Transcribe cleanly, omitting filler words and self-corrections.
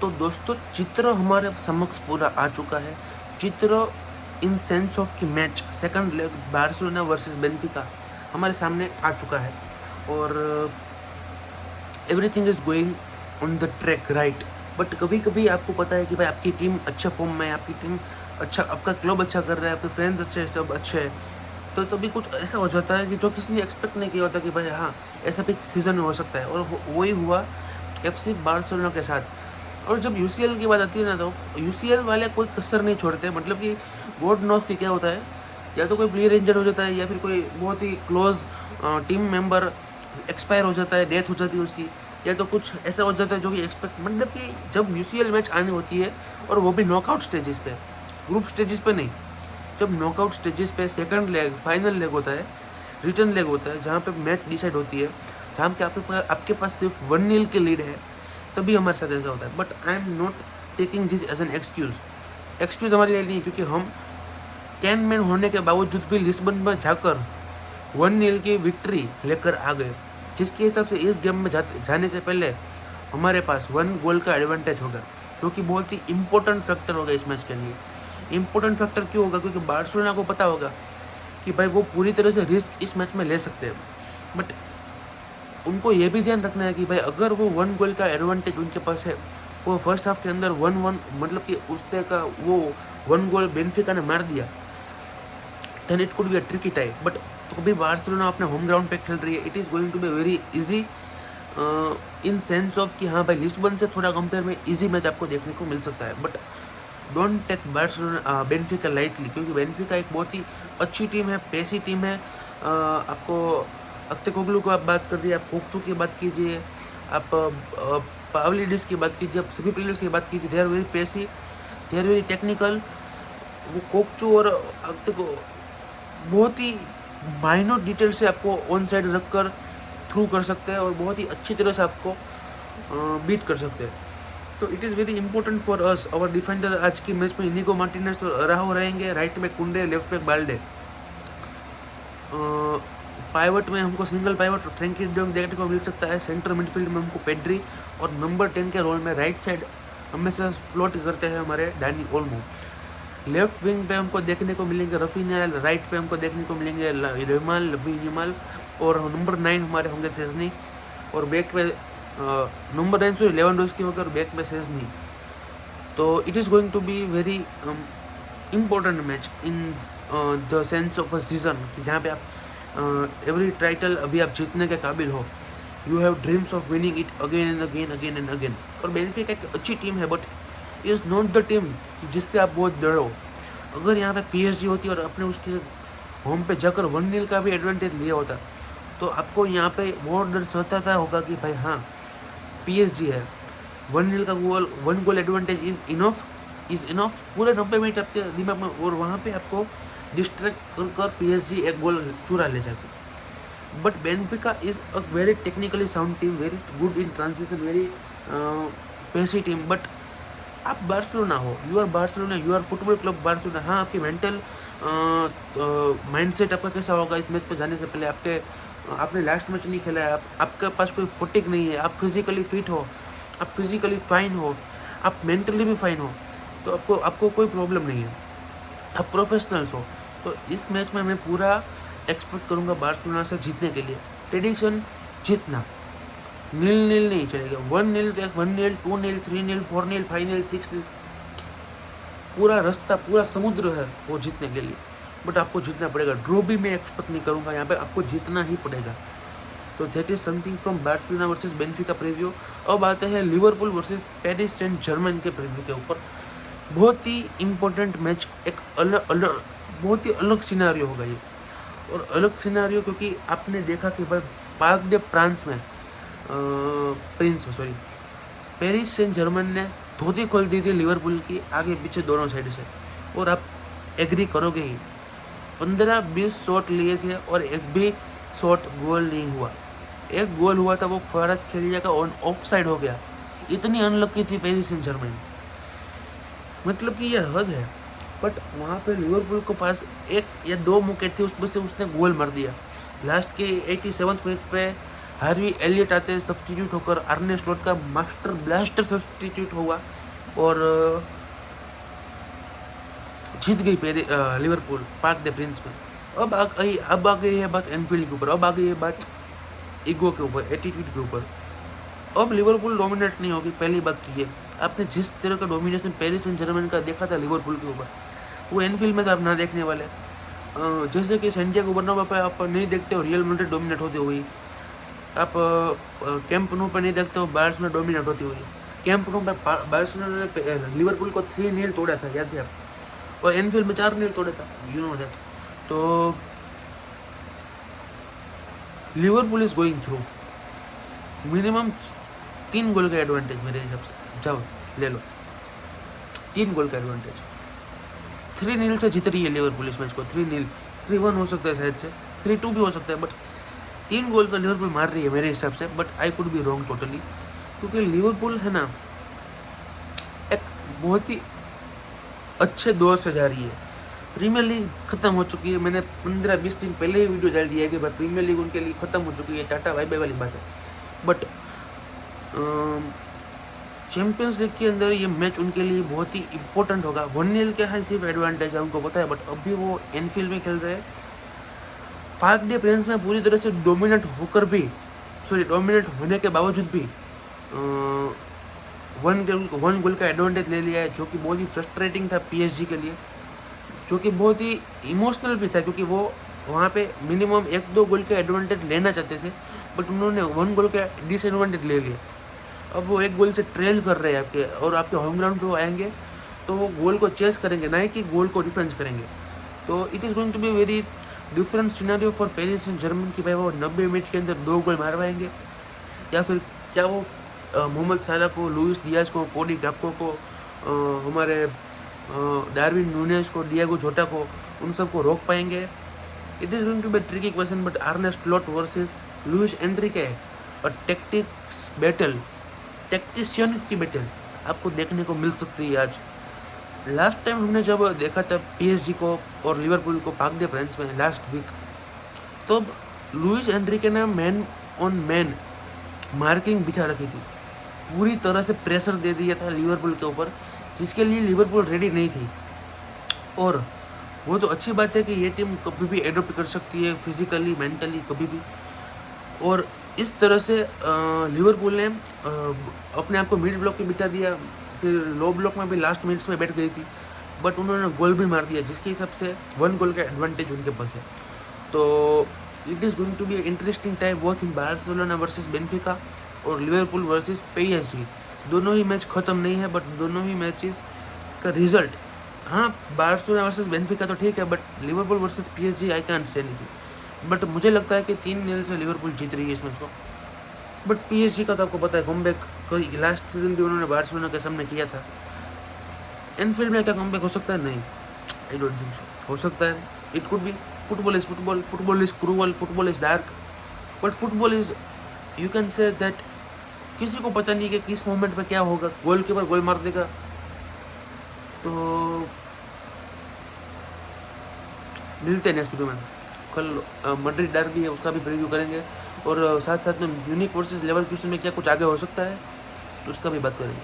तो दोस्तों चित्र हमारे समक्ष पूरा आ चुका है। चित्र इन सेंस ऑफ कि match second leg Barcelona versus Benfica हमारे सामने आ चुका है और everything is going on the track right. But कभी कभी आपको पता है कि भाई आपकी टीम अच्छा फॉर्म में है, आपकी टीम अच्छा, आपका क्लब अच्छा कर रहा है, आपके फैंस अच्छे हैं, सब अच्छे हैं, तो तभी कुछ ऐसा हो जाता है कि जो किसी ने एक्सपेक्ट नहीं किया होता कि भाई हाँ ऐसा भी सीज़न में हो सकता है। और वही हुआ FC बार्सिलोना के साथ। और जब UCL की बात आती है ना, तो UCL वाले कोई कसर नहीं छोड़ते, मतलब कि गॉड नोस कि क्या होता है, या तो कोई प्लेयर इंजर्ड हो जाता है या फिर कोई बहुत ही क्लोज टीम मेंबर एक्सपायर हो जाता है, डेथ हो जाती है उसकी, या तो कुछ ऐसा हो जाता है जो कि एक्सपेक्ट, मतलब कि जब UCL मैच आनी होती है और वो भी नॉकआउट स्टेजेस पे, ग्रुप स्टेजेस पे नहीं, जब नॉकआउट स्टेजेस पे सेकंड लेग फाइनल लेग होता है, रिटर्न लेग होता है, जहाँ पे मैच डिसाइड होती है, जहाँ पे आपके पास सिर्फ 1-0 की लीड है, तभी हमारे साथ ऐसा होता है। But I am not taking this as an excuse हमारे लिए नहीं, क्योंकि हम 10 मैन होने के बावजूद भी लिस्बन में जाकर 1-0 की विक्ट्री लेकर आ गए, जिसके हिसाब से इस गेम में जाने से पहले हमारे पास 1 गोल का एडवांटेज होगा, जो कि बहुत ही इंपॉर्टेंट फैक्टर होगा इस मैच के लिए। इंपॉर्टेंट फैक्टर क्यों होगा? क्योंकि बार्सिलोना को पता होगा कि भाई वो पूरी तरह से रिस्क इस मैच में ले सकते हैं, बट उनको ये भी ध्यान रखना है कि भाई अगर वो 1 गोल का एडवांटेज उनके पास है, वो फर्स्ट हाफ के अंदर 1-1, मतलब कि उसने का वो 1 गोल बेनफिका ने मार दिया, then it could be a tricky tie. But तो भी बार्सिलोना अपने होम ग्राउंड पे खेल रही है, it is going to be very easy in sense of कि हाँ भाई लिस्बन से थोड़ा कंपेयर में इजी मैच आपको देखने को मिल सकता है। But don't take Barcelona Benfica lightly, क्योंकि बेनफिका एक बहुत ही अच्छी टीम है, पेसी टीम है। आपको अक्तेकोग्लू को आप बात कर रही है, आप कोकचू की बात कीजिए, आप पावलिडिस की बात कीजिए, आप सभी प्लेयर्स की बात कीजिए, they are very pacey, they are very technical. वो कोकचू और अक्तेको बहुत ही माइनर डिटेल से आपको ऑन साइड रखकर थ्रू कर सकते हैं और बहुत ही अच्छी तरह से आपको बीट कर सकते हैं। तो it is very important for us. और डिफेंडर आज की मैच में इनिगो मार्टिनेज तो अराहो रहेंगे, राइट में कुंडे, लेफ्ट में बाल्डे, पाइवट में हमको सिंगल पाइवट फ्रैंकी डे जॉन्ग देखने को मिल सकता है, सेंटर मिडफील्ड में हमको पेड्री, और नंबर 10 के रोल में राइट साइड हमेशा फ्लोट करते हैं हमारे डानी ओल्मो। लेफ्ट विंग पे हमको देखने को मिलेंगे रफीनिया, राइट पे हमको देखने को मिलेंगे यमाल, और नंबर 9 हमारे होंगे सेजनी, और बैक पे नंबर 9 से लेवेंडोव्स्की होकर बैक में सेजनी। तो it is going to be very important match in the sense of a season, जहाँ पे आप एवरी टाइटल अभी आप जीतने के काबिल हो, you have dreams of winning it again and again again and again. और बेनिफिका एक अच्छी टीम है, but is not the team जिससे आप बहुत डरो। अगर यहाँ पे PSG होती और अपने उसके होम पे जाकर 1-0 का भी एडवांटेज लिया होता, तो आपको यहाँ पे बहुत डर सताता होगा कि भाई हाँ PSG है, 1-0 का गोल, 1 गोल एडवांटेज इज़ इनफ पूरे 90 मिनट आपके दिमाग में, और वहाँ पे आपको डिस्ट्रैक्ट कर PSG एक गोल चुरा ले जाती। But Benfica is a very technically sound team, very good in transition, very pacey team. But आप बार्सिलोना हो, you are Barcelona, you are football club Barcelona. हाँ, आपकी मेंटल माइंडसेट आपका कैसा होगा इस मैच पर जाने से पहले? आपने लास्ट मैच नहीं खेला है, आपके पास कोई फुटिक नहीं है, आप फिजिकली फिट हो, आप फिजिकली फाइन हो, आप मेंटली भी फाइन हो, तो आपको कोई प्रॉब्लम नहीं है, आप प्रोफेशनल्स हो। तो इस मैच में मैं पूरा एक्सपेक्ट करूँगा बार्सिलोना से जीतने के लिए। प्रेडिक्शन जीतना, 0-0 नहीं चलेगा, 1-0 तो 1-0, 2-0, 3-0, 4-0, 5-0, 6-0, पूरा रास्ता, पूरा समुद्र है वो जीतने के लिए। बट आपको जीतना पड़ेगा, ड्रॉ भी मैं एक्सपेक्ट नहीं करूँगा, यहाँ पे आपको जीतना ही पड़ेगा। तो that is something from Barcelona versus Benfica preview. अब आते हैं Liverpool versus Paris Saint Germain के प्रीव्यू के ऊपर। बहुत ही इंपॉर्टेंट मैच, एक अलग बहुत ही अलग सिनारियो होगा ये, और अलग सिनारियो क्योंकि आपने देखा कि भाई पार्क दे फ्रांस में पेरिस सेंट जर्मन ने धोती खोल दी थी लिवरपूल की आगे पीछे दोनों साइड से। और आप एग्री करोगे ही, 15-20 शॉट लिए थे और एक भी शॉट गोल नहीं हुआ। एक गोल हुआ था, वो फराज खेलिया का ऑफ साइड हो गया। इतनी अनलकी थी पेरिस सेंट जर्मन, मतलब कि ये हद है। बट वहाँ पे लिवरपूल के पास 1 या 2 मौके थे, उसमें से उसने गोल मार दिया। लास्ट के 87वें मिनट पे हार्वी एलियट आते हैं सब्स्टिट्यूट होकर, आर्ने स्लॉट का मास्टर ब्लास्टर सब्स्टिट्यूट हुआ और जीत गई लिवरपूल पार्क द प्रिंस में। अब आ गई है बात एनफील्ड के ऊपर, अब आ गई है बात ईगो के ऊपर, एटीट्यूड के ऊपर। अब लिवरपूल डोमिनेट नहीं होगी, पहली बात तो ये। आपने जिस तरह का डोमिनेशन पेरिस एंड जर्मन का देखा था लिवरपूल के ऊपर, वो एनफील्ड में तो आप ना देखने वाले। जैसे कि सेंटियागो बर्नाब्यू पे आप नहीं देखते हो रियल मैड्रिड डोमिनेट होती हुई, आप कैंप नो पे नहीं देखते हो बार्सिलोना डोमिनेट होती हुई। कैंप नो पे बार्सिलोना ने लिवरपूल को 3-0 तोड़ा था, याद है आप, और एनफील्ड में 4-0 तोड़ा था, यू नो दैट। तो Liverpool is going through, minimum 3 गोल का एडवांटेज मेरे हिसाब से, जाओ ले लो 3 गोल का एडवांटेज। 3-0 से जीत रही है लिवरपूल इस मैच को, 3-0, 3-1 हो सकता है शायद से, 3-2 भी हो सकता है, बट 3 गोल तो लिवरपूल मार रही है मेरे हिसाब से। But I could be wrong totally, क्योंकि लिवरपूल है ना एक बहुत ही अच्छे दौर से जा रही है। प्रीमियर लीग खत्म हो चुकी है, मैंने 15-20 दिन पहले ही वीडियो डाल दिया है कि भाई प्रीमियर लीग उनके लिए खत्म हो चुकी है, टाटा बाय बाय वाली बात है। बट चैंपियंस लीग के अंदर ये मैच उनके लिए बहुत ही इंपॉर्टेंट होगा। 1-0 के है सिर्फ एडवांटेज है, उनको पता है, बट अभी वो एनफील्ड में खेल रहे हैं, पार्क डे प्रिंस में पूरी तरह से डोमिनेट होने के बावजूद भी 1 गोल का एडवांटेज ले लिया है, जो कि बहुत ही फ्रस्ट्रेटिंग था पीएसजी के लिए, जो कि बहुत ही इमोशनल भी था, क्योंकि वो वहाँ पे मिनिमम 1-2 गोल का एडवांटेज लेना चाहते थे, बट उन्होंने 1 गोल का डिसएडवांटेज ले लिया। अब वो 1 गोल से ट्रेल कर रहे हैं आपके, और आपके होम ग्राउंड पे वो आएंगे तो वो गोल को चेस करेंगे, ना कि गोल को डिफेंस करेंगे। तो it is going to be very different scenario for Paris and Germain की भाई वो 90 मिनट के अंदर 2 गोल मारवाएंगे, या फिर क्या वो मोहम्मद साला को, लुइस डियाज को, कोडी गाक्पो को, हमारे डार्विन नुनेस को, डिएगो जोटा को, उन सबको रोक पाएंगे। It is going to be tricky question, but Arne Slot versus Luis Enrique, और टेक्टिक्स बैटल, टेक्टिशियन की बैटल आपको देखने को मिल सकती है आज। लास्ट टाइम हमने जब देखा था पीएसजी को और लिवरपूल को पार्क डे प्रिंस में लास्ट वीक, तो लुइस एनरिके ने मैन ऑन मैन मार्किंग बिठा रखी थी, पूरी तरह से प्रेशर दे दिया था लिवरपूल के ऊपर, जिसके लिए लिवरपूल रेडी नहीं थी। और वो तो अच्छी बात है कि ये टीम कभी भी एडोप्ट कर सकती है, फिजिकली मेंटली कभी भी। और इस तरह से लिवरपूल ने अपने आप को मिड ब्लॉक पे बिठा दिया, फिर लो ब्लॉक में भी लास्ट मिनट्स में बैठ गई थी, बट उन्होंने गोल भी मार दिया, जिसके हिसाब से 1 गोल का एडवांटेज उनके पास है। तो it is going to be interesting time both in Barcelona versus Benfica और लिवरपूल वर्सेस पीएसजी। दोनों ही मैच ख़त्म नहीं है, बट दोनों ही मैचेस का रिजल्ट, हाँ बार्सिलोना वर्सेस बेनफिका तो ठीक है, but Liverpool versus PSG I can't say anything. But मुझे लगता है कि 3-0 से लिवरपूल जीत रही है इस मैच को। बट पीएसजी का तो आपको पता है कमबैक कोई लास्ट सीजन भी उन्होंने बार्सिलोना के सामने किया था। एनफील्ड में क्या कमबैक हो सकता है? नहीं, आई डोंट थिंक सो। हो सकता है, it could B. Football is football, football is cruel, football is dark, but football is, you can say that किसी को पता नहीं कि किस मोमेंट पे क्या होगा, गोलकीपर गोल मार देगा। तो मिलते हैं नेक्स्ट वीडियो में। कल मैड्रिड डर्बी है, उसका भी प्रीव्यू करेंगे, और साथ साथ में म्यूनिक वर्सेस लेवरकुसेन में क्या कुछ आगे हो सकता है उसका भी बात करेंगे।